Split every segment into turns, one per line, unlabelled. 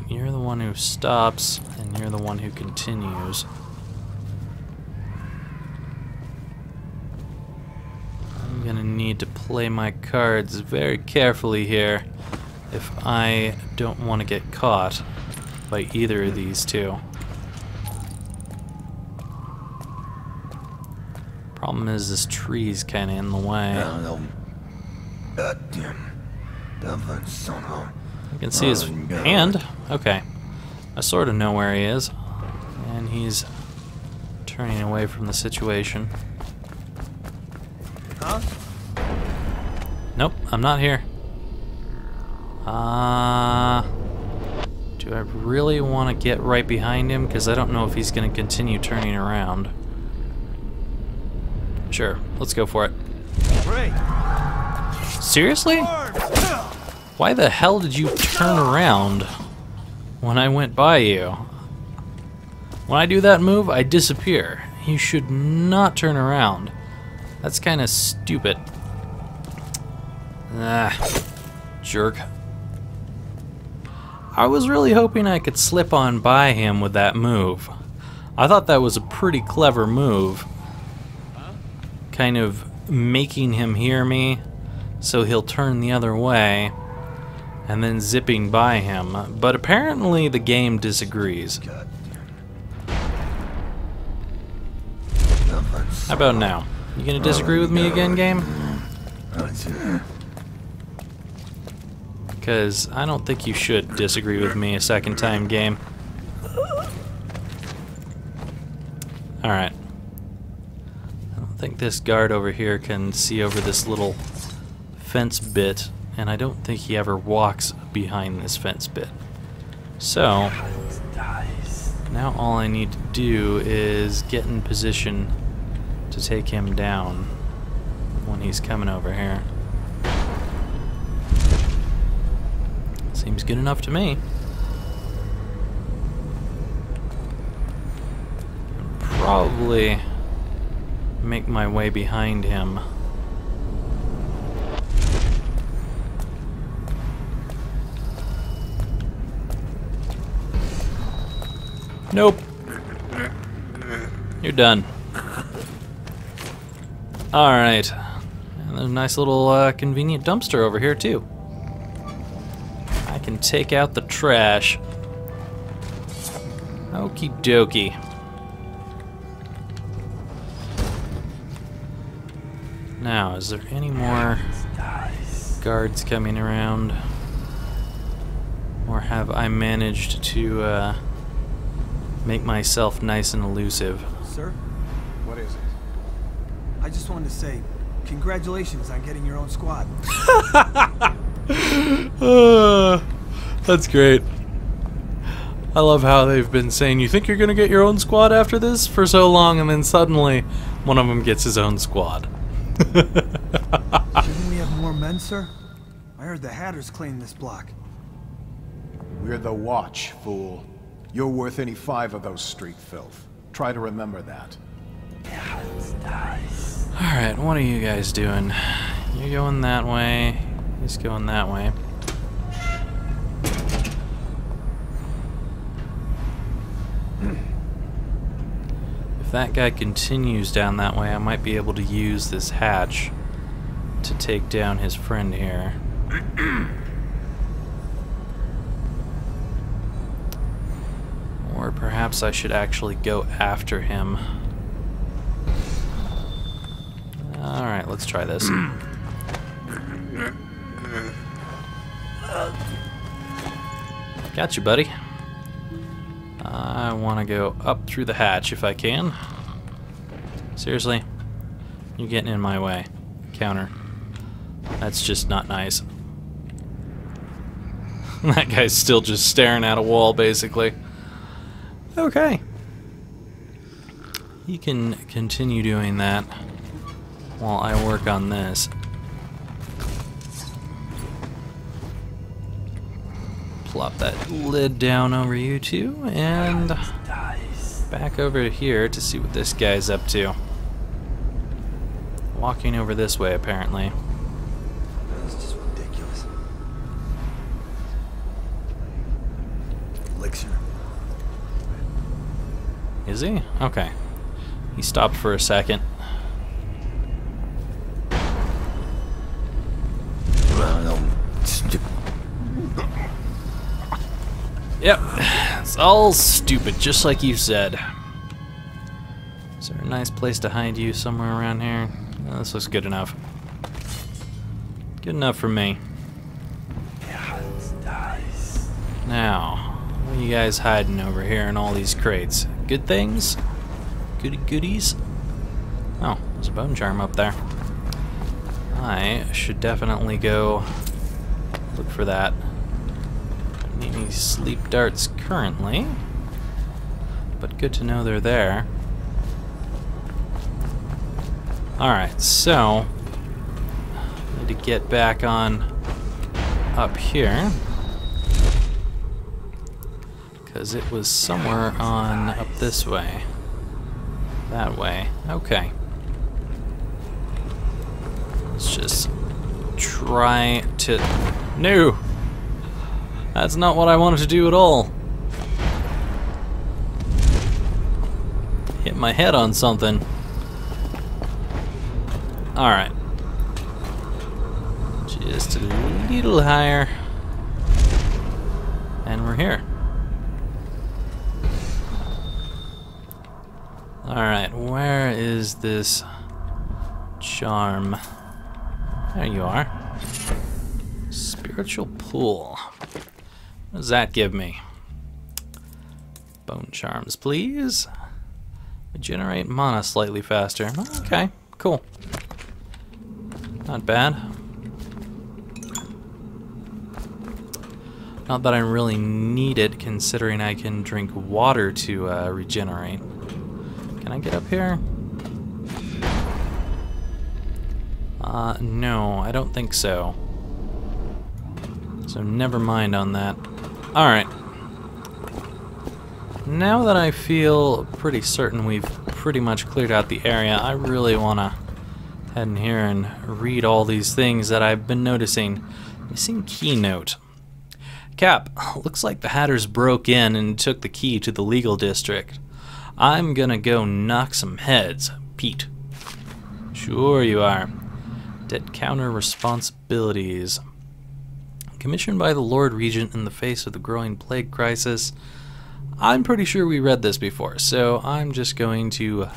you're the one who stops, and you're the one who continues. I'm gonna need to play my cards very carefully here if I don't want to get caught by either of these two. Problem is, this tree's kind of in the way. I can see his hand. Okay. I sort of know where he is. And he's turning away from the situation.
Huh?
Nope, I'm not here. Do I really want to get right behind him? Because I don't know if he's going to continue turning around. Sure, let's go for it.
Great.
Seriously? Why the hell did you turn around when I went by you? When I do that move, I disappear. You should not turn around. That's kind of stupid. Ah, jerk. I was really hoping I could slip on by him with that move. I thought that was a pretty clever move. Kind of making him hear me so he'll turn the other way and then zipping by him. But apparently the game disagrees. How about now? You gonna disagree with me again, game? Because I don't think you should disagree with me a second time, game. Alright. I don't think this guard over here can see over this little fence bit, and I don't think he ever walks behind this fence bit. So, now all I need to do is get in position to take him down when he's coming over here. Seems good enough to me. Probably make my way behind him. Nope. You're done. Alright. And there's a nice little convenient dumpster over here too. I can take out the trash. Okie dokie. Now, is there any more guards coming around? Or have I managed to make myself nice and elusive?
Sir?
What is it?
I just wanted to say, congratulations on getting your own squad.
That's great. I love how they've been saying, you think you're gonna get your own squad after this for so long, and then suddenly one of them gets his own squad.
Shouldn't we have more men, sir? I heard the Hatters claim this block.
We're the Watch, fool. You're worth any 5 of those street filth. Try to remember that.
Alright, what are you guys doing? You're going that way. He's going that way. If that guy continues down that way, I might be able to use this hatch to take down his friend here. Or perhaps I should actually go after him. Alright, let's try this. Gotcha, buddy. I want to go up through the hatch if I can. Seriously? You're getting in my way. Counter. That's just not nice. That guy's still just staring at a wall, basically. Okay. You can continue doing that while I work on this. Plop that lid down over you two, and back over here to see what this guy's up to. Walking over this way, apparently.
This is just ridiculous.
Is he? Okay. He stopped for a second. Yep, it's all stupid, just like you said. Is there a nice place to hide you somewhere around here? Oh, this looks good enough. Good enough for me. Now, what are you guys hiding over here in all these crates? Good things? Goody goodies? Oh, there's a bone charm up there. I should definitely go look for that. Don't need any sleep darts currently, but good to know they're there. Alright, so need to get back on up here, because it was somewhere on up this way. That way. Okay. Let's just try to... No! That's not what I wanted to do at all. Hit my head on something. Alright. Just a little higher. And we're here. Alright, where is this charm? There you are. Spiritual pool. What does that give me? Bone charms, please. Regenerate mana slightly faster. Okay, cool. Not bad. Not that I really need it, considering I can drink water to regenerate. Can I get up here? No, I don't think so. So never mind on that. Alright. Now that I feel pretty certain we've pretty much cleared out the area, I really want to head in here and read all these things that I've been noticing. Missing keynote. Cap, looks like the Hatters broke in and took the key to the legal district. I'm gonna go knock some heads, Pete. Sure you are. Debt counter responsibilities. Commissioned by the Lord Regent in the face of the growing plague crisis. I'm pretty sure we read this before, so I'm just going to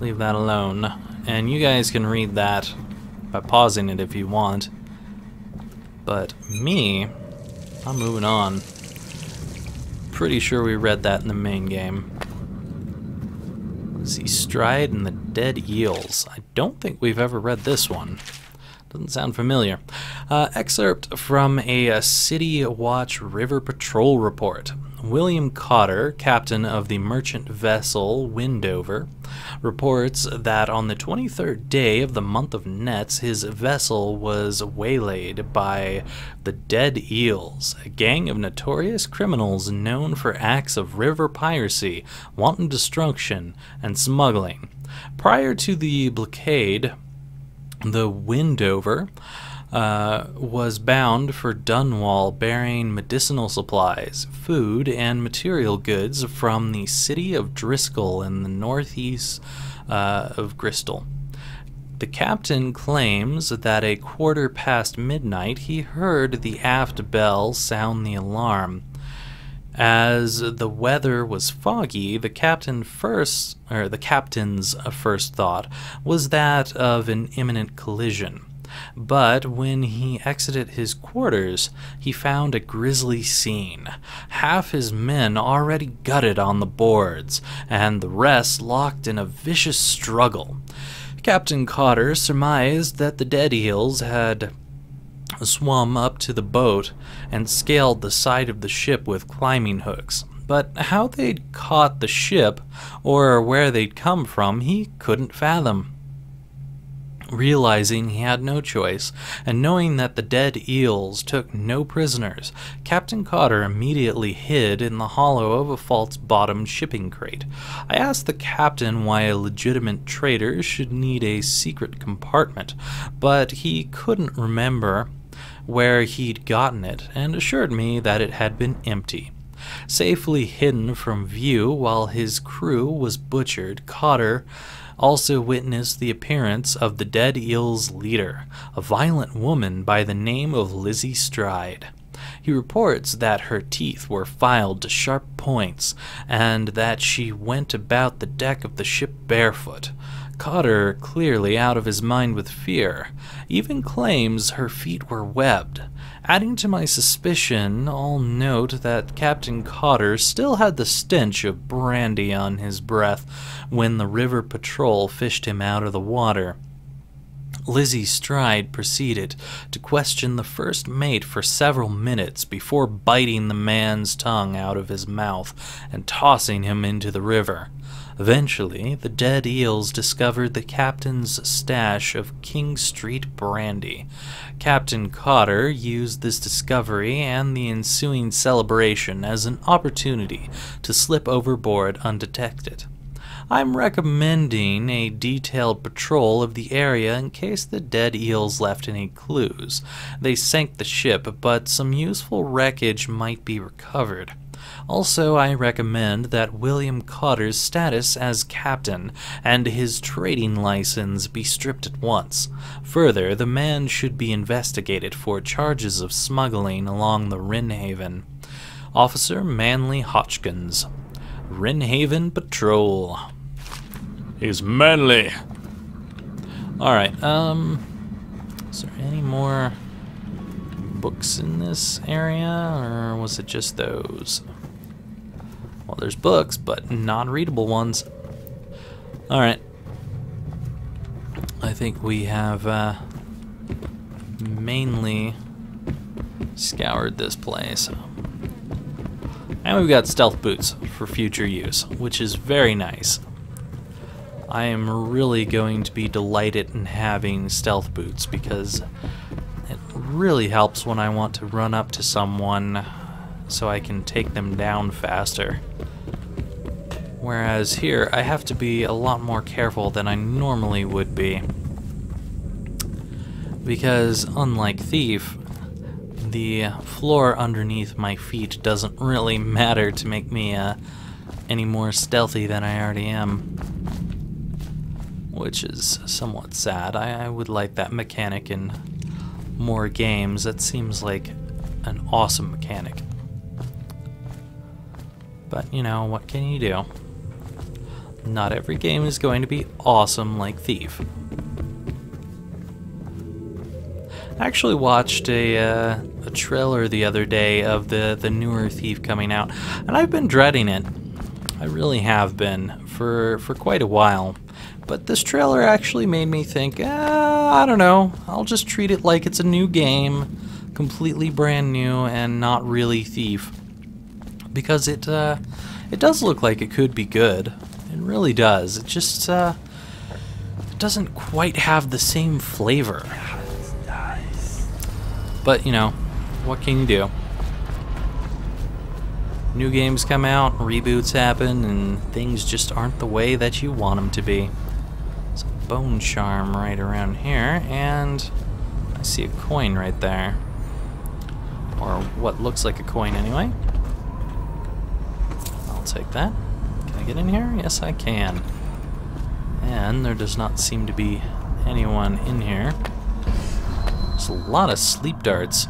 leave that alone. And you guys can read that by pausing it if you want. But me, I'm moving on. Pretty sure we read that in the main game. Let's see, Stride and the Dead Eels. I don't think we've ever read this one. Doesn't sound familiar. Excerpt from a City Watch River Patrol report. William Cotter, captain of the merchant vessel Windover, reports that on the 23rd day of the month of Nets, his vessel was waylaid by the Dead Eels, a gang of notorious criminals known for acts of river piracy, wanton destruction, and smuggling. Prior to the blockade, the Windover was bound for Dunwall, bearing medicinal supplies, food, and material goods from the city of Driscoll in the northeast of Bristol. The captain claims that 1:15 midnight he heard the aft bell sound the alarm. As the weather was foggy, the captain's first thought was that of an imminent collision. But when he exited his quarters, he found a grisly scene. Half his men already gutted on the boards, and the rest locked in a vicious struggle. Captain Cotter surmised that the Dead Eels had swum up to the boat and scaled the side of the ship with climbing hooks. But how they'd caught the ship, or where they'd come from, he couldn't fathom. Realizing he had no choice, and knowing that the Dead Eels took no prisoners, Captain Cotter immediately hid in the hollow of a false-bottomed shipping crate. I asked the captain why a legitimate trader should need a secret compartment, but he couldn't remember where he'd gotten it, and assured me that it had been empty. Safely hidden from view while his crew was butchered, Cotter also witnessed the appearance of the dead eel's leader, a violent woman by the name of Lizzie Stride. He reports that her teeth were filed to sharp points, and that she went about the deck of the ship barefoot. Cotter, clearly out of his mind with fear, even claims her feet were webbed. Adding to my suspicion, I'll note that Captain Cotter still had the stench of brandy on his breath when the river patrol fished him out of the water. Lizzie Stride proceeded to question the first mate for several minutes before biting the man's tongue out of his mouth and tossing him into the river. Eventually, the dead eels discovered the captain's stash of King Street brandy. Captain Cotter used this discovery and the ensuing celebration as an opportunity to slip overboard undetected. I'm recommending a detailed patrol of the area in case the dead eels left any clues. They sank the ship, but some useful wreckage might be recovered. Also, I recommend that William Cotter's status as captain and his trading license be stripped at once. Further, the man should be investigated for charges of smuggling along the Rinhaven. Officer Manly Hodgkins, Rinhaven Patrol.
He's manly.
Alright, is there any more books in this area, or was it just those? Well, there's books, but non-readable ones. Alright. I think we have mainly scoured this place. And we've got stealth boots for future use, which is very nice. I am really going to be delighted in having stealth boots because it really helps when I want to run up to someone so I can take them down faster. Whereas here, I have to be a lot more careful than I normally would be. Because, unlike Thief, the floor underneath my feet doesn't really matter to make me any more stealthy than I already am. Which is somewhat sad. I would like that mechanic in more games. That seems like an awesome mechanic. But, you know, what can you do? Not every game is going to be awesome like Thief. I actually watched a trailer the other day of the newer Thief coming out, and I've been dreading it. I really have been for quite a while. But this trailer actually made me think, I don't know, I'll just treat it like it's a new game, completely brand new and not really Thief. Because it does look like it could be good. It really does. It just it doesn't quite have the same flavor. But, you know, what can you do? New games come out, reboots happen, and things just aren't the way that you want them to be. There's a bone charm right around here, and I see a coin right there. Or what looks like a coin anyway. I'll take that. Can I get in here? Yes, I can. And there does not seem to be anyone in here. There's a lot of sleep darts.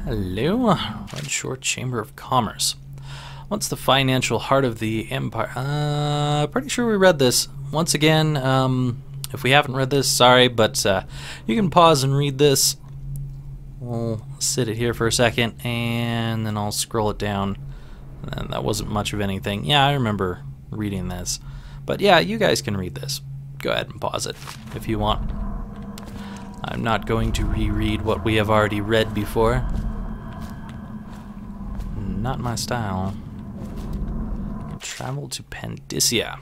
Hello, Red Shore Chamber of Commerce. What's the financial heart of the empire? Pretty sure we read this. Once again, if we haven't read this, sorry, but you can pause and read this. We'll sit it here for a second, and then I'll scroll it down. And that wasn't much of anything. Yeah, I remember reading this. But yeah, you guys can read this. Go ahead and pause it if you want. I'm not going to reread what we have already read before. Not my style. Travel to Pandysia.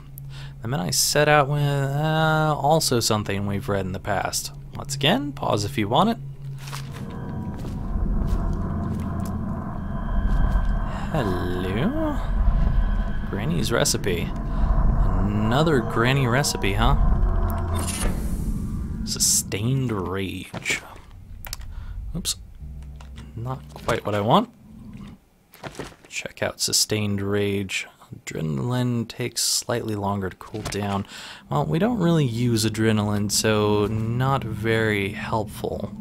The men I set out with, also something we've read in the past. Once again, pause if you want it. Hello? Granny's recipe. Another granny recipe, huh? Sustained rage. Oops. not quite what I want. Check out Sustained Rage. Adrenaline takes slightly longer to cool down. Well, we don't really use adrenaline, so not very helpful.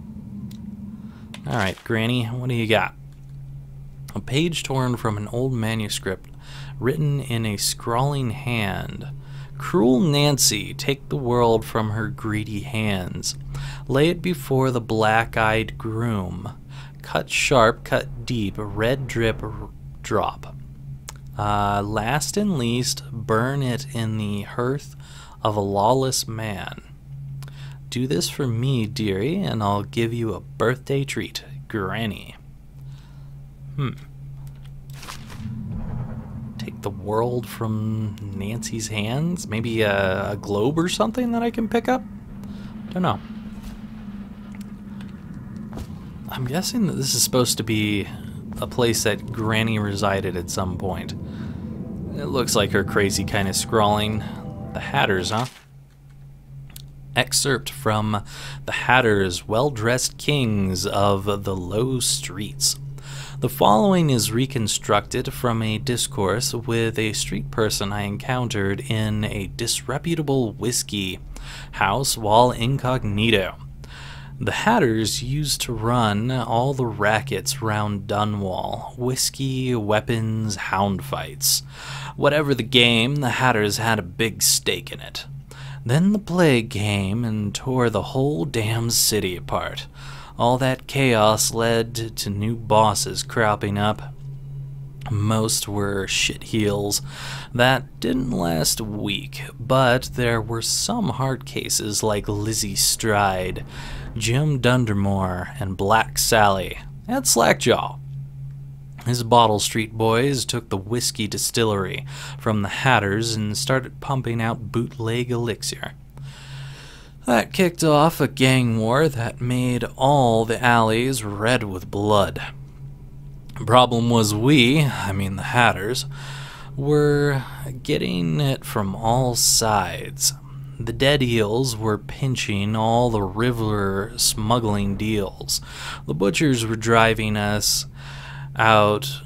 Alright, Granny, what do you got? A page torn from an old manuscript, written in a scrawling hand. Cruel Nancy, take the world from her greedy hands. Lay it before the black-eyed groom. Cut sharp, cut deep, red drip, drop. Last and least, burn it in the hearth of a lawless man. Do this for me, dearie, and I'll give you a birthday treat, Granny. Take the world from Nancy's hands? Maybe a globe or something that I can pick up? Don't know. I'm guessing that this is supposed to be a place that Granny resided at some point. It looks like her crazy kind of scrawling. The Hatters, huh? Excerpt from The Hatters, Well-Dressed Kings of the Low Streets. The following is reconstructed from a discourse with a street person I encountered in a disreputable whiskey house while incognito. The Hatters used to run all the rackets round Dunwall. Whiskey, weapons, hound fights. Whatever the game, the Hatters had a big stake in it. Then the plague came and tore the whole damn city apart. All that chaos led to new bosses cropping up. Most were shitheels. That didn't last a week, but there were some hard cases like Lizzie Stride, Jim Dundermore, and Black Sally, and Slackjaw. His Bottle Street boys took the whiskey distillery from the Hatters and started pumping out bootleg elixir. That kicked off a gang war that made all the alleys red with blood. Problem was I mean the Hatters, were getting it from all sides. The dead eels were pinching all the river smuggling deals. The butchers were driving us out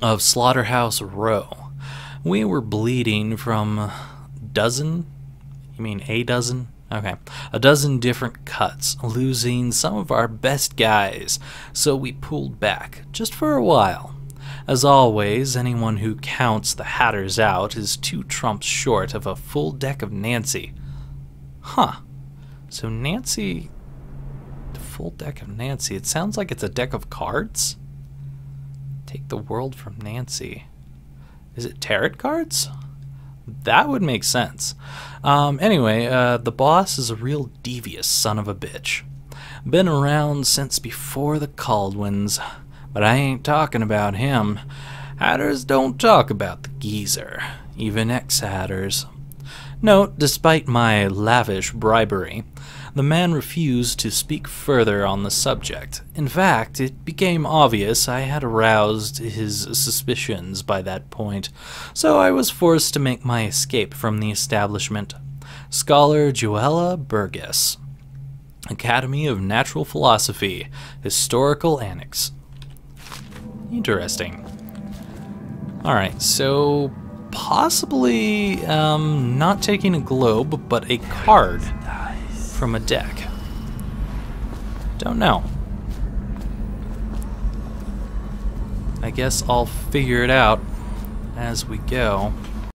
of Slaughterhouse Row. We were bleeding from a dozen different cuts, losing some of our best guys, so we pulled back, just for a while. As always, anyone who counts the Hatters out is 2 trumps short of a full deck of Nancy. Huh. So Nancy... the full deck of Nancy, it sounds like it's a deck of cards? Take the world from Nancy. Is it tarot cards? That would make sense. Anyway, the boss is a real devious son of a bitch. Been around since before the Caldwins, but I ain't talking about him. Hatters don't talk about the geezer, even ex-Hatters. Note, despite my lavish bribery, the man refused to speak further on the subject. In fact, it became obvious I had aroused his suspicions by that point, so I was forced to make my escape from the establishment. Scholar Joella Burgess, Academy of Natural Philosophy, Historical Annex. Interesting. Alright, so possibly not taking a globe, but a card from a deck. Don't know. I guess I'll figure it out as we go.